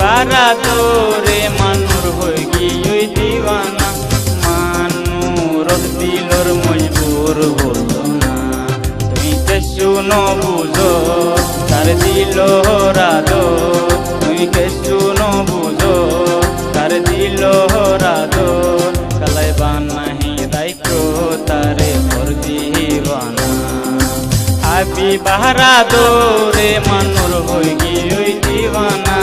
বারা তোরে মানুর হয়ে গিয়ে দিওয়ানা মানুর দিলর মজবুর বলতো না তুমি কে শুনো বুঝো তার দিল রাধো তুমি কে শুনো বুঝো তার দিল রাধো কালাই বানাহি রাইকো তারে পর দিওয়ানা আবি বাহারা দোরে মানুর হয়ে গিয়ে দিওয়ানা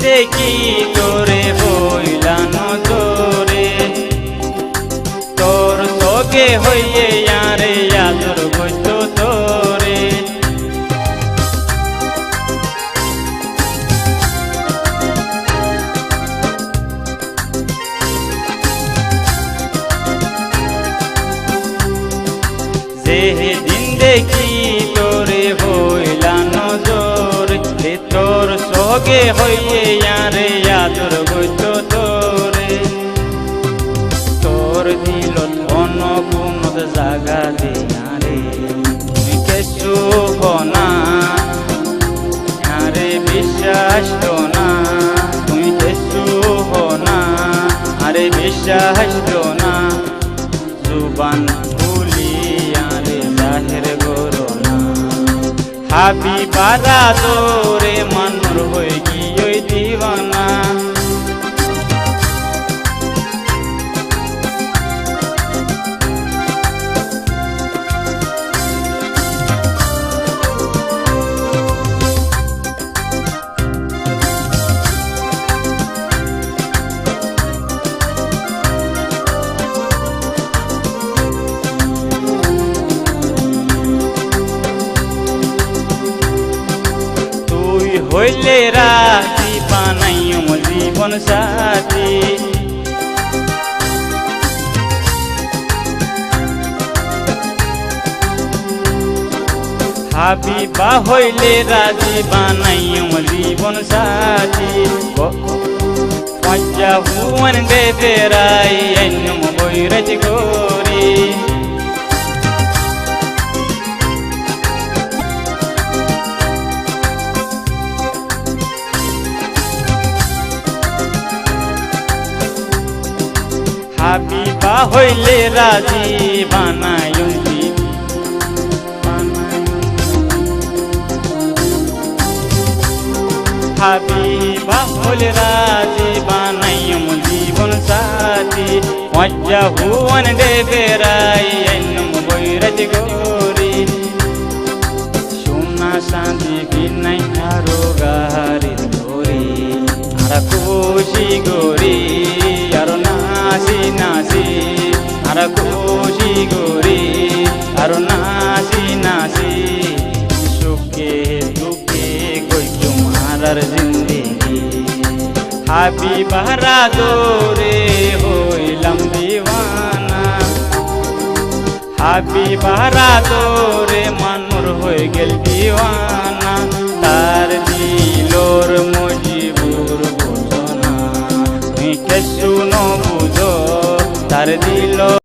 দেখি তোরে বইলানো তোরে তোর সগে হইয়ে আরে আদর বইত তোরে যেদিন দেখি তোরে বইলানো তোরে তোর সগে হইয়ে আরে আদর বইত তোরে তোর দিল অন্য কোন জাগা দিয়ারে তুমি কে শুভ না আরে বিশ্বাস তো না তুমি কে শুভ না আরে বিশ্বাস তো না জুবান ভুলি আরে জাহের করো না হাবি বারা তোরে মানুর হয়ে গিয়ে দিওয়ানা হইলে রাজি বানাইম জীবন সাথী হাবিবা হইলে রাজি বানাইম জীবন সাথী পঞ্জা হুয়ান বেবেরাই এনুম বৈরজ গোরি হাবিবা হইলে রাজি বানাইম হাবিবা হইলে রাজি বানাইম জীবন সাথী মজ্জা হুয়ান দেবেরাই এনুম বৈরজ গোরি সোনা শান্তি বিনাই আরো গাহারি ধরি আর খুশি গোরি আরো নাসি নাসি আর খুশি গোরি আরো নাসি নাসি সুখে দুঃখে কই তোমার জিন্দেগি হাবি বাহারা দোরে হইলাম দিওয়ানা হাবি বাহারা দোরে মানুর হয়ে গেল দিওয়ানা তার দিলর মজিবুর বুঝো না তুমি কে শুনো বুঝো তার দিল